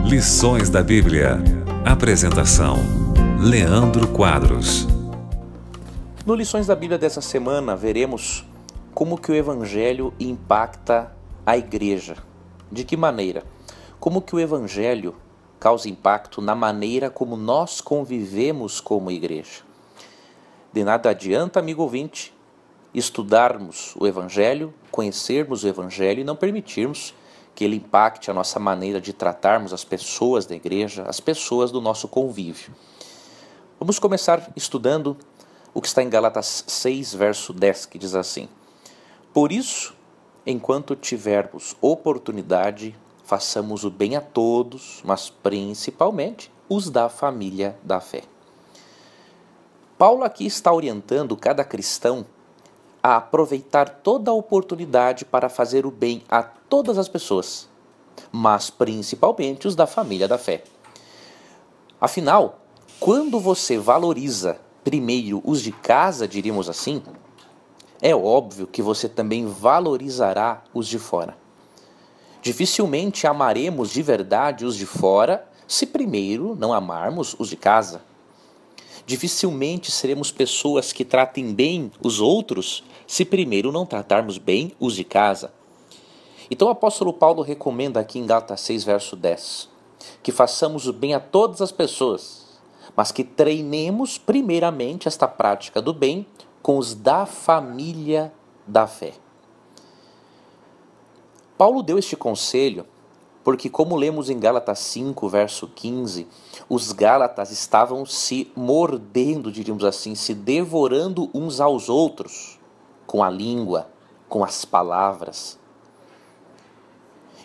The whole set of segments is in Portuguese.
Lições da Bíblia. Apresentação: Leandro Quadros. No Lições da Bíblia dessa semana, veremos como que o Evangelho impacta a igreja. De que maneira? Como que o Evangelho causa impacto na maneira como nós convivemos como igreja. De nada adianta, amigo ouvinte, estudarmos o Evangelho, conhecermos o Evangelho e não permitirmos que ele impacte a nossa maneira de tratarmos as pessoas da igreja, as pessoas do nosso convívio. Vamos começar estudando o que está em Gálatas 6, verso 10, que diz assim: Por isso, enquanto tivermos oportunidade, façamos o bem a todos, mas principalmente os da família da fé. Paulo aqui está orientando cada cristão a aproveitar toda a oportunidade para fazer o bem a todas as pessoas, mas principalmente os da família da fé. Afinal, quando você valoriza primeiro os de casa, diríamos assim, é óbvio que você também valorizará os de fora. Dificilmente amaremos de verdade os de fora se primeiro não amarmos os de casa. Dificilmente seremos pessoas que tratem bem os outros se primeiro não tratarmos bem os de casa. Então o apóstolo Paulo recomenda aqui em Gálatas 6, verso 10, que façamos o bem a todas as pessoas, mas que treinemos primeiramente esta prática do bem com os da família da fé. Paulo deu este conselho porque, como lemos em Gálatas 5, verso 15, os Gálatas estavam se mordendo, diríamos assim, se devorando uns aos outros, com a língua, com as palavras.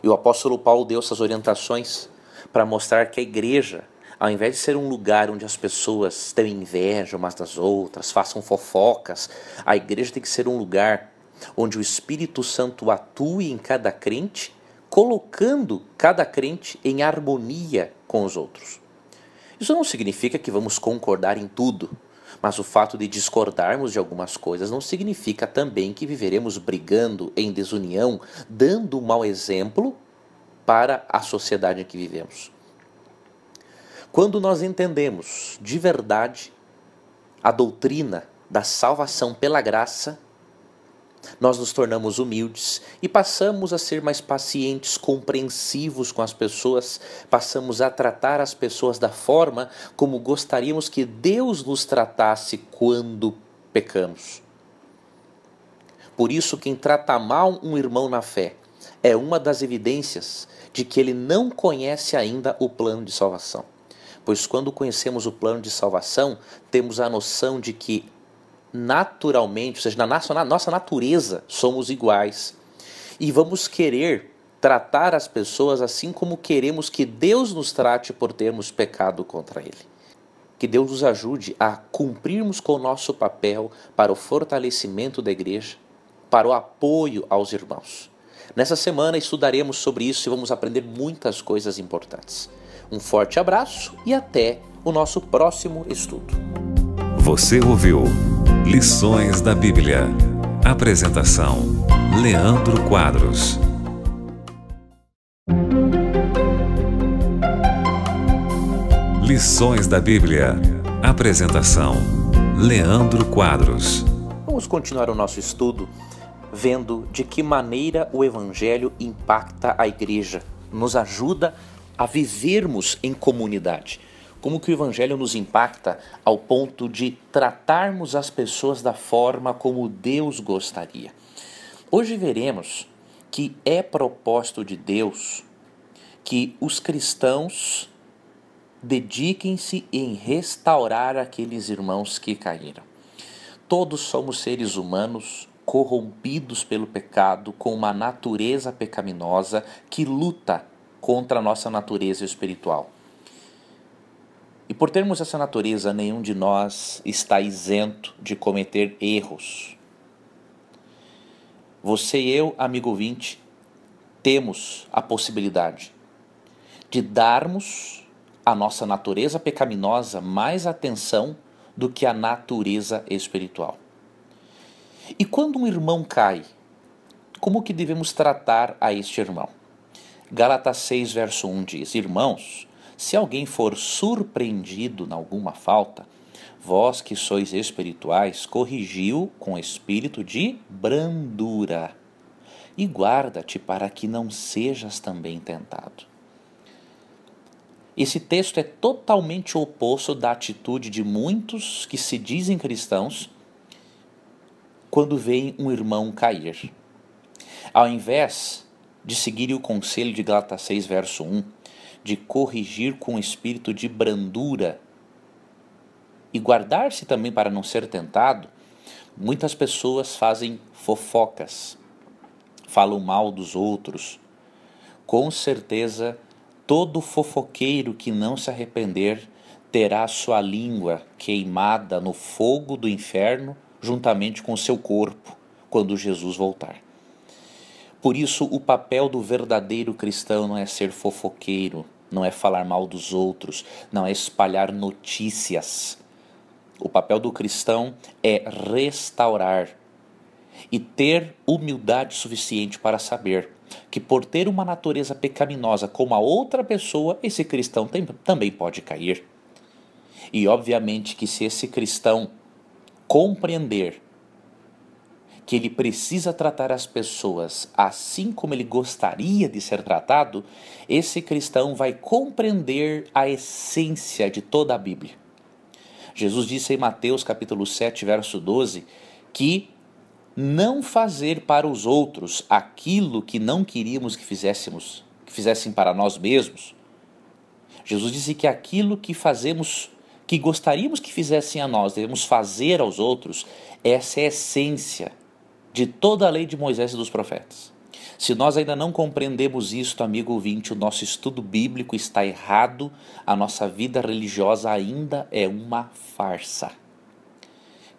E o apóstolo Paulo deu essas orientações para mostrar que a igreja, ao invés de ser um lugar onde as pessoas tenham inveja umas das outras, façam fofocas, a igreja tem que ser um lugar onde o Espírito Santo atue em cada crente, colocando cada crente em harmonia com os outros. Isso não significa que vamos concordar em tudo, mas o fato de discordarmos de algumas coisas não significa também que viveremos brigando em desunião, dando um mau exemplo para a sociedade em que vivemos. Quando nós entendemos de verdade a doutrina da salvação pela graça, nós nos tornamos humildes e passamos a ser mais pacientes, compreensivos com as pessoas, passamos a tratar as pessoas da forma como gostaríamos que Deus nos tratasse quando pecamos. Por isso, quem trata mal um irmão na fé é uma das evidências de que ele não conhece ainda o plano de salvação. Pois quando conhecemos o plano de salvação, temos a noção de que naturalmente, ou seja, na nossa natureza, somos iguais. E vamos querer tratar as pessoas assim como queremos que Deus nos trate por termos pecado contra Ele. Que Deus nos ajude a cumprirmos com o nosso papel para o fortalecimento da igreja, para o apoio aos irmãos. Nessa semana estudaremos sobre isso e vamos aprender muitas coisas importantes. Um forte abraço e até o nosso próximo estudo. Você ouviu Lições da Bíblia. Apresentação: Leandro Quadros. Lições da Bíblia. Apresentação: Leandro Quadros. Vamos continuar o nosso estudo vendo de que maneira o Evangelho impacta a igreja, nos ajuda a vivermos em comunidade. Como que o Evangelho nos impacta ao ponto de tratarmos as pessoas da forma como Deus gostaria. Hoje veremos que é propósito de Deus que os cristãos dediquem-se em restaurar aqueles irmãos que caíram. Todos somos seres humanos corrompidos pelo pecado, com uma natureza pecaminosa que luta contra a nossa natureza espiritual. E por termos essa natureza, nenhum de nós está isento de cometer erros. Você e eu, amigo ouvinte, temos a possibilidade de darmos à nossa natureza pecaminosa mais atenção do que a natureza espiritual. E quando um irmão cai, como que devemos tratar a este irmão? Gálatas 6, verso 1 diz: Irmãos, se alguém for surpreendido em alguma falta, vós que sois espirituais, corrigiu com espírito de brandura, e guarda-te para que não sejas também tentado. Esse texto é totalmente oposto da atitude de muitos que se dizem cristãos quando veem um irmão cair. Ao invés de seguir o conselho de Gálatas 6, verso 1, de corrigir com espírito de brandura e guardar-se também para não ser tentado, muitas pessoas fazem fofocas, falam mal dos outros. Com certeza, todo fofoqueiro que não se arrepender terá sua língua queimada no fogo do inferno, juntamente com seu corpo, quando Jesus voltar. Por isso, o papel do verdadeiro cristão não é ser fofoqueiro, não é falar mal dos outros, não é espalhar notícias. O papel do cristão é restaurar e ter humildade suficiente para saber que por ter uma natureza pecaminosa como a outra pessoa, esse cristão também pode cair. E obviamente que se esse cristão compreender que ele precisa tratar as pessoas assim como ele gostaria de ser tratado, esse cristão vai compreender a essência de toda a Bíblia. Jesus disse em Mateus capítulo 7, verso 12, que não fazer para os outros aquilo que não queríamos que fizessem para nós mesmos. Jesus disse que aquilo que fazemos, que gostaríamos que fizessem a nós, devemos fazer aos outros. Essa é a essência de toda a lei de Moisés e dos profetas. Se nós ainda não compreendemos isto, amigo ouvinte, o nosso estudo bíblico está errado, a nossa vida religiosa ainda é uma farsa.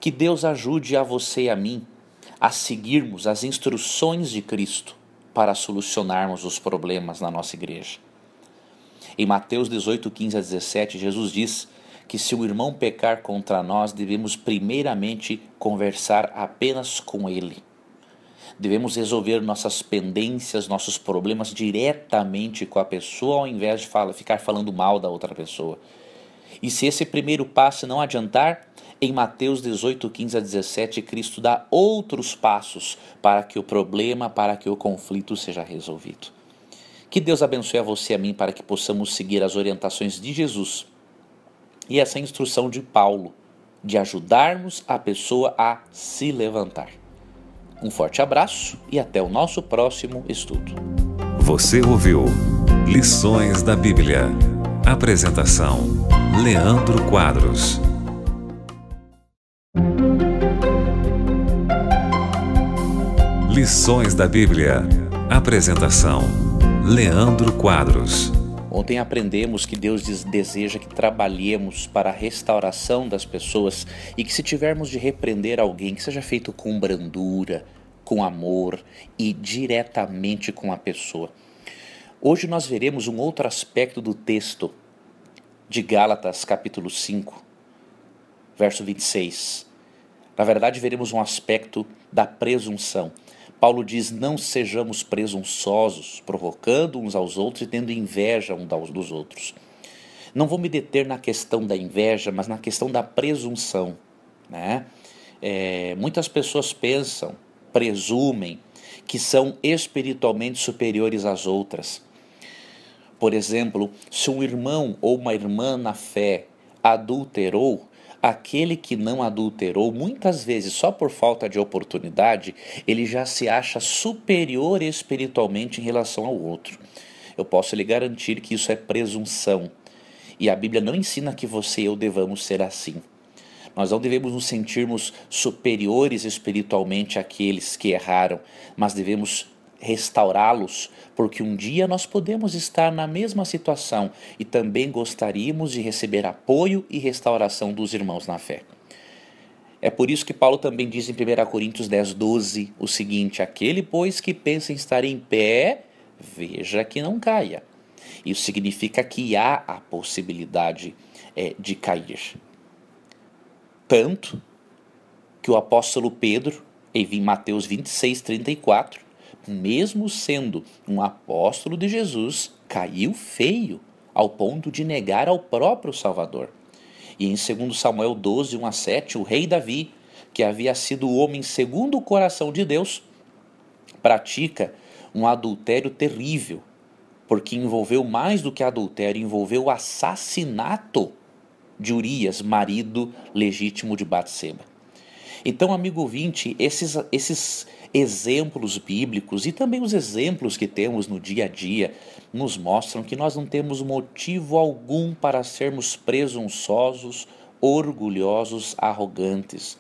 Que Deus ajude a você e a mim a seguirmos as instruções de Cristo para solucionarmos os problemas na nossa igreja. Em Mateus 18, 15 a 17, Jesus diz que se o irmão pecar contra nós, devemos primeiramente conversar apenas com ele. Devemos resolver nossas pendências, nossos problemas diretamente com a pessoa, ao invés de ficar falando mal da outra pessoa. E se esse primeiro passo não adiantar, em Mateus 18, 15 a 17, Cristo dá outros passos para que o problema, para que o conflito seja resolvido. Que Deus abençoe a você e a mim para que possamos seguir as orientações de Jesus e essa instrução de Paulo, de ajudarmos a pessoa a se levantar. Um forte abraço e até o nosso próximo estudo. Você ouviu Lições da Bíblia. Apresentação: Leandro Quadros. Lições da Bíblia. Apresentação: Leandro Quadros. Ontem aprendemos que Deus deseja que trabalhemos para a restauração das pessoas e que se tivermos de repreender alguém, que seja feito com brandura, com amor e diretamente com a pessoa. Hoje nós veremos um outro aspecto do texto de Gálatas capítulo 5, verso 26. Na verdade, veremos um aspecto da presunção. Paulo diz: não sejamos presunçosos, provocando uns aos outros e tendo inveja uns dos outros. Não vou me deter na questão da inveja, mas na questão da presunção, né? Muitas pessoas pensam, presumem que são espiritualmente superiores às outras. Por exemplo, se um irmão ou uma irmã na fé adulterou, aquele que não adulterou, muitas vezes só por falta de oportunidade, ele já se acha superior espiritualmente em relação ao outro. Eu posso lhe garantir que isso é presunção. E a Bíblia não ensina que você e eu devamos ser assim. Nós não devemos nos sentirmos superiores espiritualmente àqueles que erraram, mas devemos restaurá-los, porque um dia nós podemos estar na mesma situação e também gostaríamos de receber apoio e restauração dos irmãos na fé. É por isso que Paulo também diz em 1 Coríntios 10, 12 o seguinte: aquele, pois, que pensa em estar em pé, veja que não caia. Isso significa que há a possibilidade de cair. Tanto que o apóstolo Pedro, em Mateus 26, 34, mesmo sendo um apóstolo de Jesus, caiu feio, ao ponto de negar ao próprio Salvador. E em 2 Samuel 12, 1-7, o rei Davi, que havia sido o homem segundo o coração de Deus, pratica um adultério terrível, porque envolveu mais do que adultério, envolveu o assassinato de Urias, marido legítimo de Batseba. Então, amigo ouvinte, esses exemplos bíblicos e também os exemplos que temos no dia a dia nos mostram que nós não temos motivo algum para sermos presunçosos, orgulhosos, arrogantes.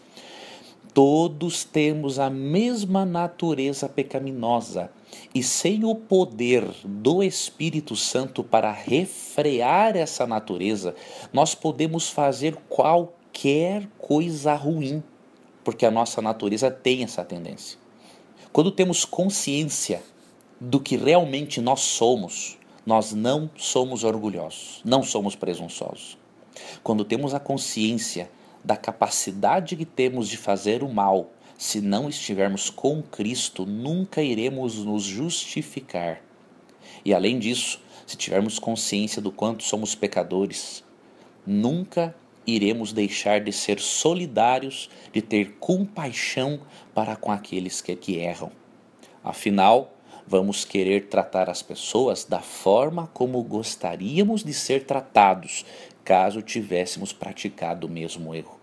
Todos temos a mesma natureza pecaminosa e sem o poder do Espírito Santo para refrear essa natureza, nós podemos fazer qualquer coisa ruim, porque a nossa natureza tem essa tendência. Quando temos consciência do que realmente nós somos, nós não somos orgulhosos, não somos presunçosos. Quando temos a consciência da capacidade que temos de fazer o mal, se não estivermos com Cristo, nunca iremos nos justificar. E além disso, se tivermos consciência do quanto somos pecadores, nunca iremos deixar de ser solidários, de ter compaixão para com aqueles que erram. Afinal, vamos querer tratar as pessoas da forma como gostaríamos de ser tratados, caso tivéssemos praticado o mesmo erro.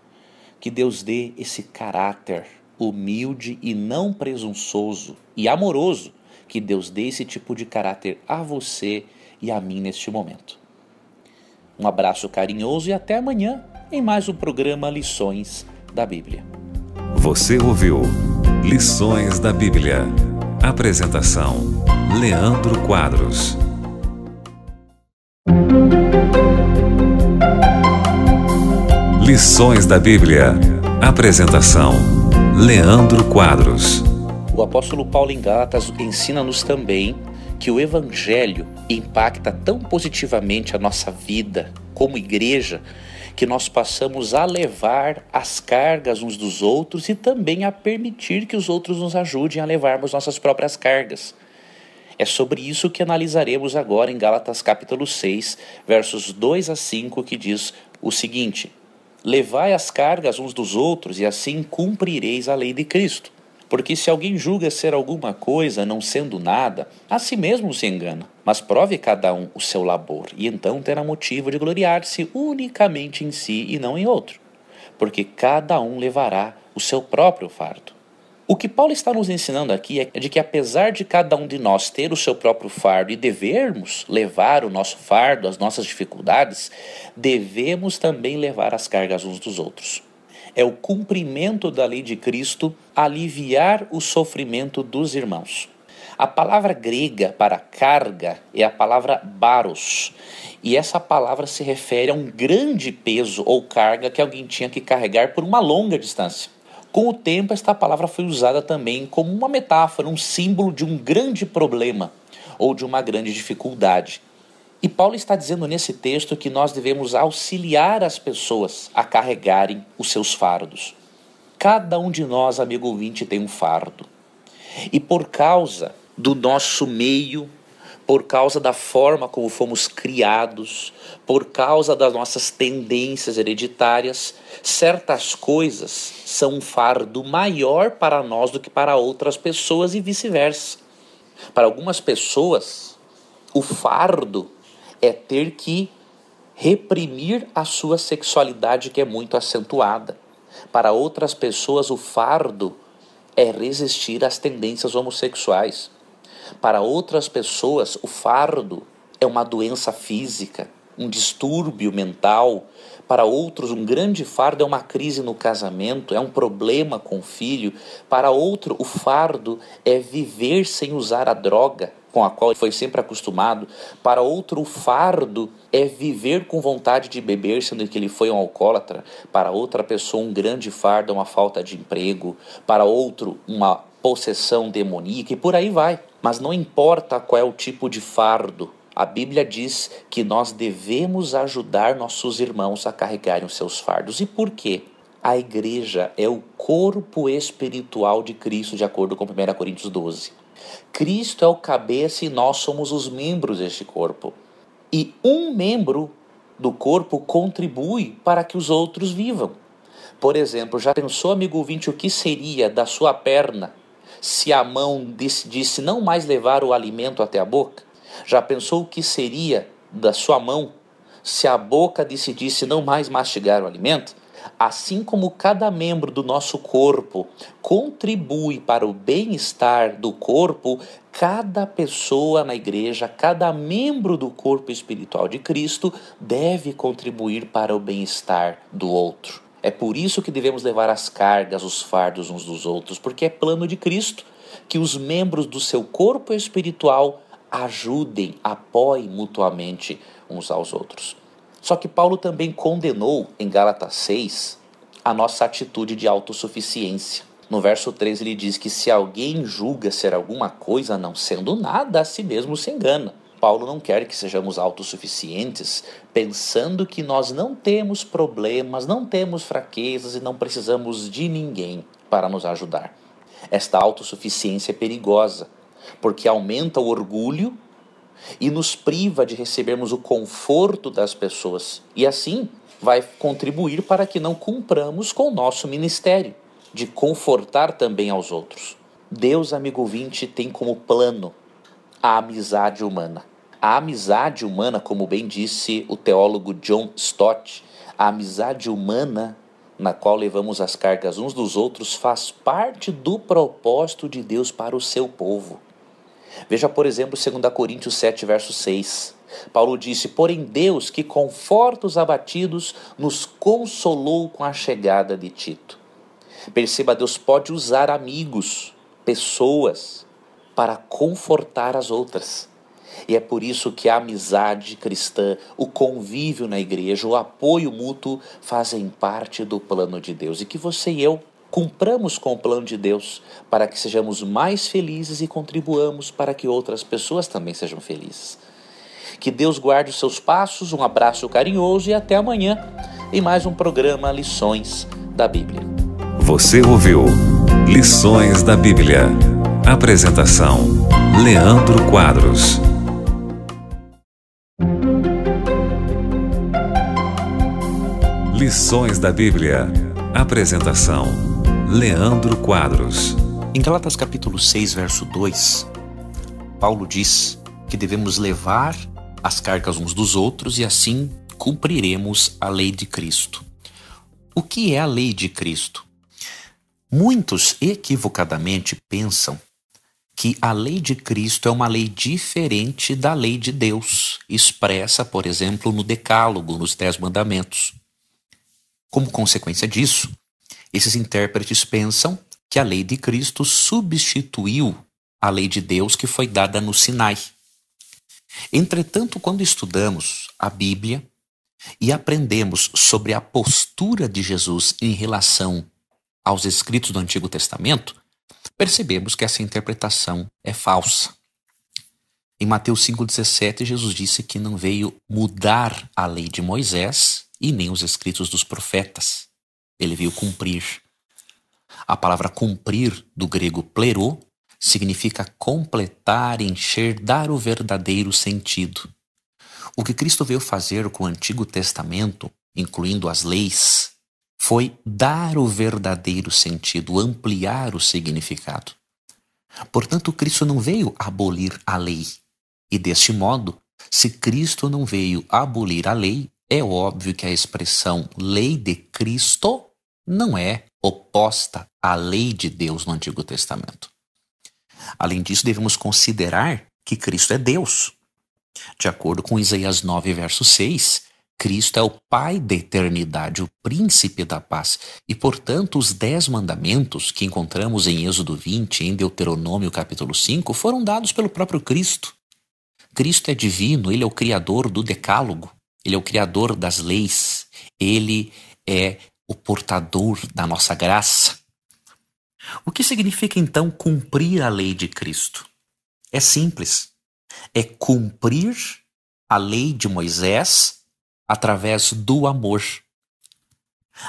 Que Deus dê esse caráter humilde e não presunçoso e amoroso, que Deus dê esse tipo de caráter a você e a mim neste momento. Um abraço carinhoso e até amanhã em mais um programa Lições da Bíblia. Você ouviu Lições da Bíblia. Apresentação: Leandro Quadros. Lições da Bíblia. Apresentação: Leandro Quadros. O apóstolo Paulo em Gálatas ensina-nos também que o Evangelho impacta tão positivamente a nossa vida como igreja, que nós passamos a levar as cargas uns dos outros e também a permitir que os outros nos ajudem a levarmos nossas próprias cargas. É sobre isso que analisaremos agora em Gálatas capítulo 6, versos 2-5, que diz o seguinte: levai as cargas uns dos outros e assim cumprireis a lei de Cristo. Porque se alguém julga ser alguma coisa, não sendo nada, a si mesmo se engana. Mas prove cada um o seu labor, e então terá motivo de gloriar-se unicamente em si e não em outro. Porque cada um levará o seu próprio fardo. O que Paulo está nos ensinando aqui é de que apesar de cada um de nós ter o seu próprio fardo e devermos levar o nosso fardo, as nossas dificuldades, devemos também levar as cargas uns dos outros. É o cumprimento da lei de Cristo aliviar o sofrimento dos irmãos. A palavra grega para carga é a palavra baros, e essa palavra se refere a um grande peso ou carga que alguém tinha que carregar por uma longa distância. Com o tempo, esta palavra foi usada também como uma metáfora, um símbolo de um grande problema ou de uma grande dificuldade. E Paulo está dizendo nesse texto que nós devemos auxiliar as pessoas a carregarem os seus fardos. Cada um de nós, amigo ouvinte, tem um fardo. E por causa do nosso meio, por causa da forma como fomos criados, por causa das nossas tendências hereditárias, certas coisas são um fardo maior para nós do que para outras pessoas e vice-versa. Para algumas pessoas, o fardo é ter que reprimir a sua sexualidade, que é muito acentuada. Para outras pessoas, o fardo é resistir às tendências homossexuais. Para outras pessoas, o fardo é uma doença física, um distúrbio mental. Para outros, um grande fardo é uma crise no casamento, é um problema com o filho. Para outro, o fardo é viver sem usar a droga com a qual ele foi sempre acostumado. Para outro, o fardo é viver com vontade de beber, sendo que ele foi um alcoólatra. Para outra pessoa, um grande fardo é uma falta de emprego. Para outro, uma possessão demoníaca, e por aí vai. Mas não importa qual é o tipo de fardo, a Bíblia diz que nós devemos ajudar nossos irmãos a carregarem os seus fardos. E por quê? A igreja é o corpo espiritual de Cristo, de acordo com 1 Coríntios 12. Cristo é o cabeça e nós somos os membros deste corpo. E um membro do corpo contribui para que os outros vivam. Por exemplo, já pensou, amigo ouvinte, o que seria da sua perna se a mão decidisse não mais levar o alimento até a boca? Já pensou o que seria da sua mão se a boca decidisse não mais mastigar o alimento? Assim como cada membro do nosso corpo contribui para o bem-estar do corpo, cada pessoa na igreja, cada membro do corpo espiritual de Cristo deve contribuir para o bem-estar do outro. É por isso que devemos levar as cargas, os fardos uns dos outros, porque é plano de Cristo que os membros do seu corpo espiritual ajudem, apoiem mutuamente uns aos outros. Só que Paulo também condenou, em Gálatas 6, a nossa atitude de autossuficiência. No verso 3 ele diz que se alguém julga ser alguma coisa não sendo nada, a si mesmo se engana. Paulo não quer que sejamos autossuficientes, pensando que nós não temos problemas, não temos fraquezas e não precisamos de ninguém para nos ajudar. Esta autossuficiência é perigosa, porque aumenta o orgulho e nos priva de recebermos o conforto das pessoas. E assim vai contribuir para que não cumpramos com o nosso ministério, de confortar também aos outros. Deus, amigo ouvinte, tem como plano a amizade humana. A amizade humana, como bem disse o teólogo John Stott, a amizade humana na qual levamos as cargas uns dos outros faz parte do propósito de Deus para o seu povo. Veja, por exemplo, 2 Coríntios 7, verso 6. Paulo disse: porém Deus, que conforta os abatidos, nos consolou com a chegada de Tito. Perceba, Deus pode usar amigos, pessoas, para confortar as outras. E é por isso que a amizade cristã, o convívio na igreja, o apoio mútuo fazem parte do plano de Deus. E que você e eu cumpramos com o plano de Deus para que sejamos mais felizes e contribuamos para que outras pessoas também sejam felizes. Que Deus guarde os seus passos, um abraço carinhoso e até amanhã em mais um programa Lições da Bíblia. Você ouviu Lições da Bíblia. Apresentação: Leandro Quadros. Lições da Bíblia. Apresentação: Leandro Quadros. Em Gálatas capítulo 6, verso 2, Paulo diz que devemos levar as cargas uns dos outros e assim cumpriremos a lei de Cristo. O que é a lei de Cristo? Muitos equivocadamente pensam que a lei de Cristo é uma lei diferente da lei de Deus, expressa, por exemplo, no Decálogo, nos 10 Mandamentos. Como consequência disso, esses intérpretes pensam que a lei de Cristo substituiu a lei de Deus que foi dada no Sinai. Entretanto, quando estudamos a Bíblia e aprendemos sobre a postura de Jesus em relação aos escritos do Antigo Testamento, percebemos que essa interpretação é falsa. Em Mateus 5,17, Jesus disse que não veio mudar a lei de Moisés e nem os escritos dos profetas. Ele veio cumprir. A palavra cumprir, do grego plerô, significa completar, encher, dar o verdadeiro sentido. O que Cristo veio fazer com o Antigo Testamento, incluindo as leis, foi dar o verdadeiro sentido, ampliar o significado. Portanto, Cristo não veio abolir a lei. E deste modo, se Cristo não veio abolir a lei, é óbvio que a expressão lei de Cristo não é oposta à lei de Deus no Antigo Testamento. Além disso, devemos considerar que Cristo é Deus. De acordo com Isaías 9, verso 6, Cristo é o Pai da eternidade, o Príncipe da paz. E, portanto, os 10 mandamentos que encontramos em Êxodo 20 e em Deuteronômio capítulo 5 foram dados pelo próprio Cristo. Cristo é divino, Ele é o Criador do Decálogo, Ele é o Criador das leis, Ele é o portador da nossa graça. O que significa, então, cumprir a lei de Cristo? É simples. É cumprir a lei de Moisés através do amor.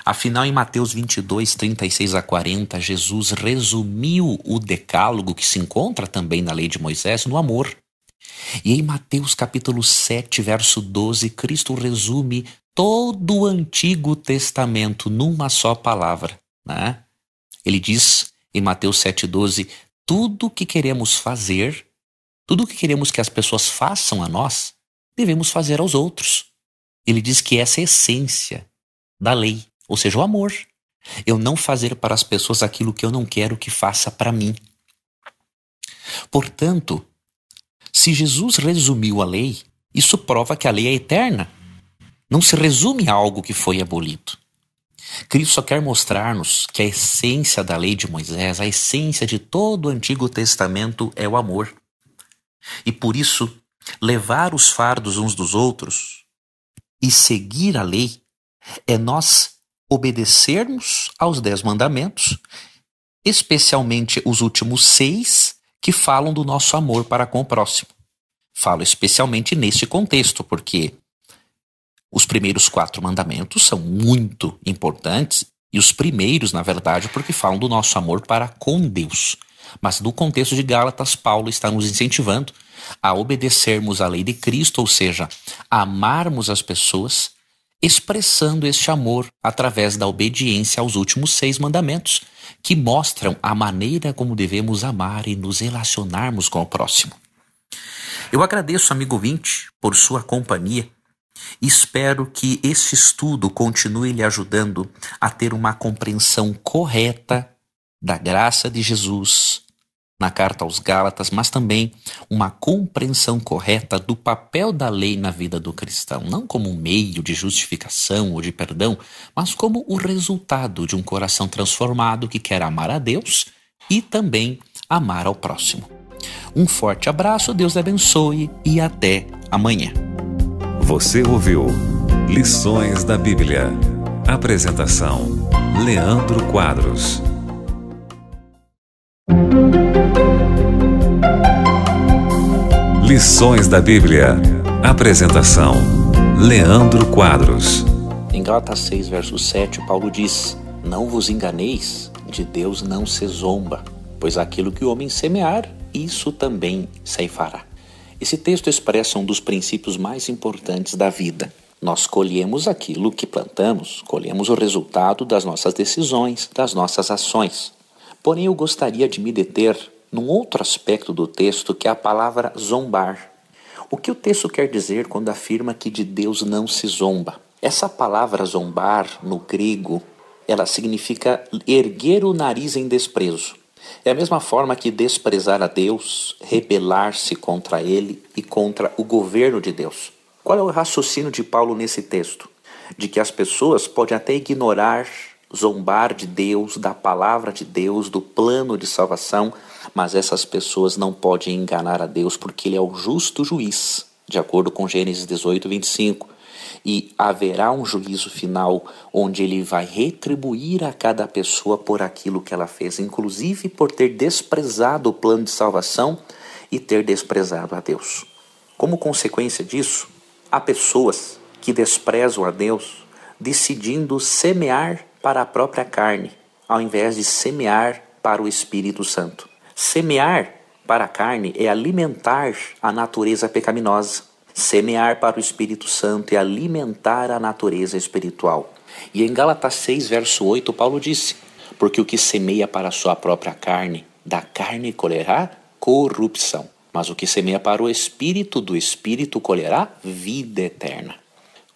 Afinal, em Mateus 22, 36 a 40, Jesus resumiu o decálogo que se encontra também na lei de Moisés no amor. E em Mateus capítulo 7, verso 12, Cristo resume todo o Antigo Testamento numa só palavra, né? Ele diz em Mateus 7,12, tudo que queremos fazer, tudo que queremos que as pessoas façam a nós, devemos fazer aos outros. Ele diz que essa é a essência da lei, ou seja, o amor. Eu não fazer para as pessoas aquilo que eu não quero que faça para mim. Portanto, se Jesus resumiu a lei, isso prova que a lei é eterna. Não se resume a algo que foi abolido. Cristo só quer mostrar-nos que a essência da lei de Moisés, a essência de todo o Antigo Testamento é o amor. E por isso, levar os fardos uns dos outros e seguir a lei é nós obedecermos aos 10 mandamentos, especialmente os últimos 6 que falam do nosso amor para com o próximo. Falo especialmente neste contexto, porque os primeiros 4 mandamentos são muito importantes, e os primeiros, na verdade, porque falam do nosso amor para com Deus. Mas no contexto de Gálatas, Paulo está nos incentivando a obedecermos à lei de Cristo, ou seja, a amarmos as pessoas, expressando este amor através da obediência aos últimos 6 mandamentos, que mostram a maneira como devemos amar e nos relacionarmos com o próximo. Eu agradeço, amigo ouvinte, por sua companhia. Espero que este estudo continue lhe ajudando a ter uma compreensão correta da graça de Jesus na carta aos Gálatas, mas também uma compreensão correta do papel da lei na vida do cristão, não como um meio de justificação ou de perdão, mas como o resultado de um coração transformado que quer amar a Deus e também amar ao próximo. Um forte abraço, Deus abençoe e até amanhã. Você ouviu Lições da Bíblia. Apresentação: Leandro Quadros. Lições da Bíblia. Apresentação: Leandro Quadros. Em Gálatas 6, verso 7, Paulo diz: não vos enganeis, de Deus não se zomba, pois aquilo que o homem semear, isso também ceifará. Esse texto expressa um dos princípios mais importantes da vida. Nós colhemos aquilo que plantamos, colhemos o resultado das nossas decisões, das nossas ações. Porém, eu gostaria de me deter num outro aspecto do texto, que é a palavra zombar. O que o texto quer dizer quando afirma que de Deus não se zomba? Essa palavra zombar, no grego, ela significa erguer o nariz em desprezo. É a mesma forma que desprezar a Deus, rebelar-se contra Ele e contra o governo de Deus. Qual é o raciocínio de Paulo nesse texto? De que as pessoas podem até ignorar, zombar de Deus, da palavra de Deus, do plano de salvação, mas essas pessoas não podem enganar a Deus porque Ele é o justo juiz, de acordo com Gênesis 18, 25. E haverá um juízo final onde Ele vai retribuir a cada pessoa por aquilo que ela fez, inclusive por ter desprezado o plano de salvação e ter desprezado a Deus. Como consequência disso, há pessoas que desprezam a Deus decidindo semear para a própria carne, ao invés de semear para o Espírito Santo. Semear para a carne é alimentar a natureza pecaminosa. Semear para o Espírito Santo é alimentar a natureza espiritual. E em Gálatas 6, verso 8, Paulo disse: porque o que semeia para a sua própria carne, da carne colherá corrupção. Mas o que semeia para o Espírito, do Espírito colherá vida eterna.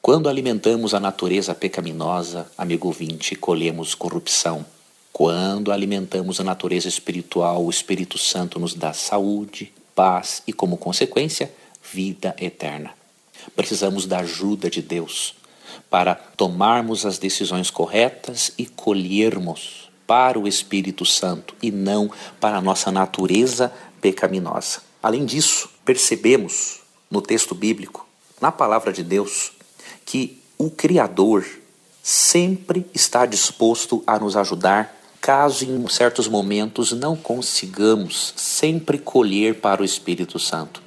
Quando alimentamos a natureza pecaminosa, amigo ouvinte, colhemos corrupção. Quando alimentamos a natureza espiritual, o Espírito Santo nos dá saúde, paz e, como consequência, vida eterna. Precisamos da ajuda de Deus para tomarmos as decisões corretas e colhermos para o Espírito Santo e não para a nossa natureza pecaminosa. Além disso, percebemos no texto bíblico, na palavra de Deus, que o Criador sempre está disposto a nos ajudar caso em certos momentos não consigamos sempre colher para o Espírito Santo.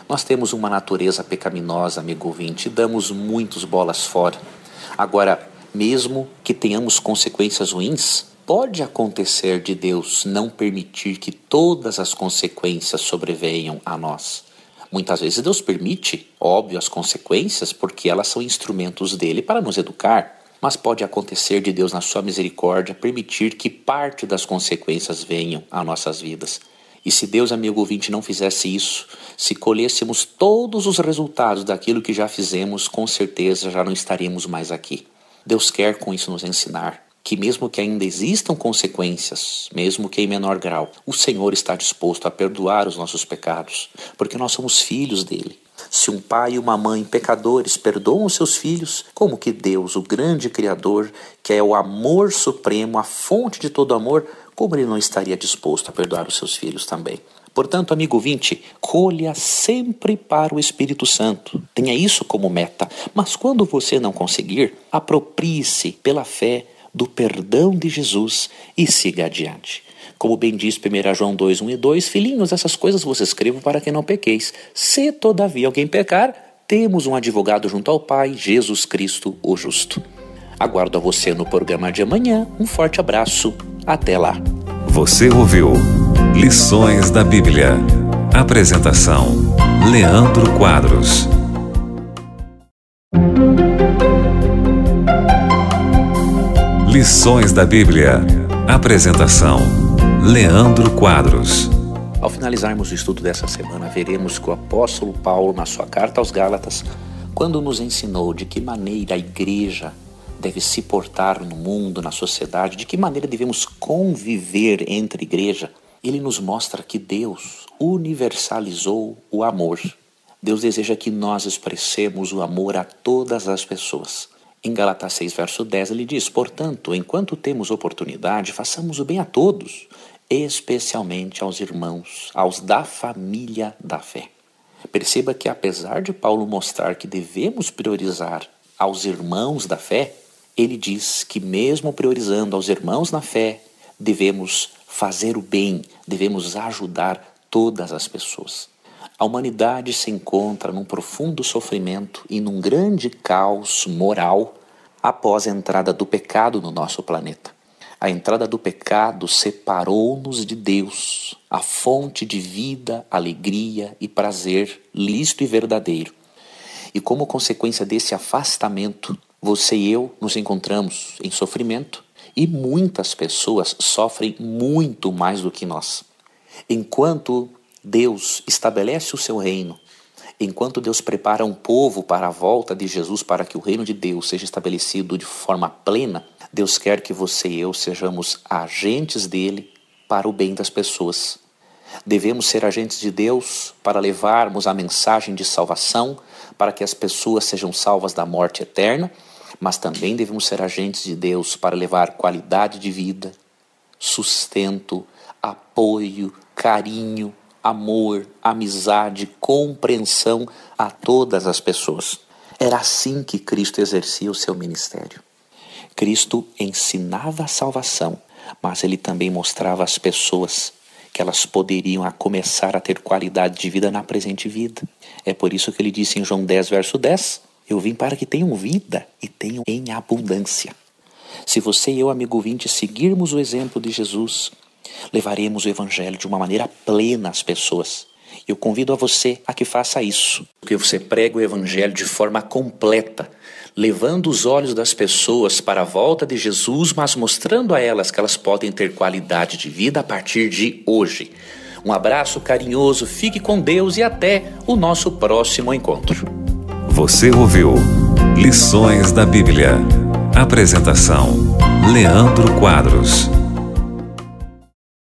Nós temos uma natureza pecaminosa, amigo ouvinte, e damos muitos bolas fora. Agora, Mesmo que tenhamos consequências ruins, pode acontecer de Deus não permitir que todas as consequências sobrevenham a nós. Muitas vezes Deus permite, óbvio, as consequências porque elas são instrumentos dele para nos educar. Mas pode acontecer de Deus, na sua misericórdia, permitir que parte das consequências venham a nossas vidas. E se Deus, amigo ouvinte, não fizesse isso, se colhêssemos todos os resultados daquilo que já fizemos, com certeza já não estaríamos mais aqui. Deus quer com isso nos ensinar que mesmo que ainda existam consequências, mesmo que em menor grau, o Senhor está disposto a perdoar os nossos pecados, porque nós somos filhos dele. Se um pai e uma mãe pecadores perdoam os seus filhos, como que Deus, o grande Criador, que é o amor supremo, a fonte de todo amor, como ele não estaria disposto a perdoar os seus filhos também? Portanto, amigo ouvinte, colha sempre para o Espírito Santo. Tenha isso como meta. Mas quando você não conseguir, aproprie-se pela fé do perdão de Jesus e siga adiante. Como bem diz 1 João 2, 1 e 2, filhinhos, essas coisas vos escrevo para que não pequeis. Se todavia alguém pecar, temos um advogado junto ao Pai, Jesus Cristo, o justo. Aguardo a você no programa de amanhã. Um forte abraço. Até lá. Você ouviu Lições da Bíblia. Apresentação: Leandro Quadros. Lições da Bíblia. Apresentação: Leandro Quadros. Ao finalizarmos o estudo dessa semana, veremos que o apóstolo Paulo, na sua carta aos Gálatas, quando nos ensinou de que maneira a igreja deve se portar no mundo, na sociedade, de que maneira devemos conviver entre igreja, ele nos mostra que Deus universalizou o amor. Deus deseja que nós expressemos o amor a todas as pessoas. Em Gálatas 6, verso 10, ele diz: portanto, enquanto temos oportunidade, façamos o bem a todos, especialmente aos irmãos, aos da família da fé. Perceba que apesar de Paulo mostrar que devemos priorizar aos irmãos da fé, ele diz que mesmo priorizando aos irmãos na fé, devemos fazer o bem, devemos ajudar todas as pessoas. A humanidade se encontra num profundo sofrimento e num grande caos moral após a entrada do pecado no nosso planeta. A entrada do pecado separou-nos de Deus, a fonte de vida, alegria e prazer lícito e verdadeiro. E como consequência desse afastamento, você e eu nos encontramos em sofrimento e muitas pessoas sofrem muito mais do que nós. Enquanto Deus estabelece o seu reino, enquanto Deus prepara um povo para a volta de Jesus, para que o reino de Deus seja estabelecido de forma plena, Deus quer que você e eu sejamos agentes dele para o bem das pessoas. Devemos ser agentes de Deus para levarmos a mensagem de salvação, para que as pessoas sejam salvas da morte eterna, mas também devemos ser agentes de Deus para levar qualidade de vida, sustento, apoio, carinho, amor, amizade, compreensão a todas as pessoas. Era assim que Cristo exercia o seu ministério. Cristo ensinava a salvação, mas ele também mostrava às pessoas que elas poderiam começar a ter qualidade de vida na presente vida. É por isso que ele disse em João 10, verso 10, eu vim para que tenham vida e tenham em abundância. Se você e eu, amigo ouvinte, seguirmos o exemplo de Jesus, levaremos o evangelho de uma maneira plena às pessoas. Eu convido a você a que faça isso, que você pregue o evangelho de forma completa, levando os olhos das pessoas para a volta de Jesus, mas mostrando a elas que elas podem ter qualidade de vida a partir de hoje. Um abraço carinhoso, fique com Deus e até o nosso próximo encontro. Você ouviu Lições da Bíblia. Apresentação: Leandro Quadros.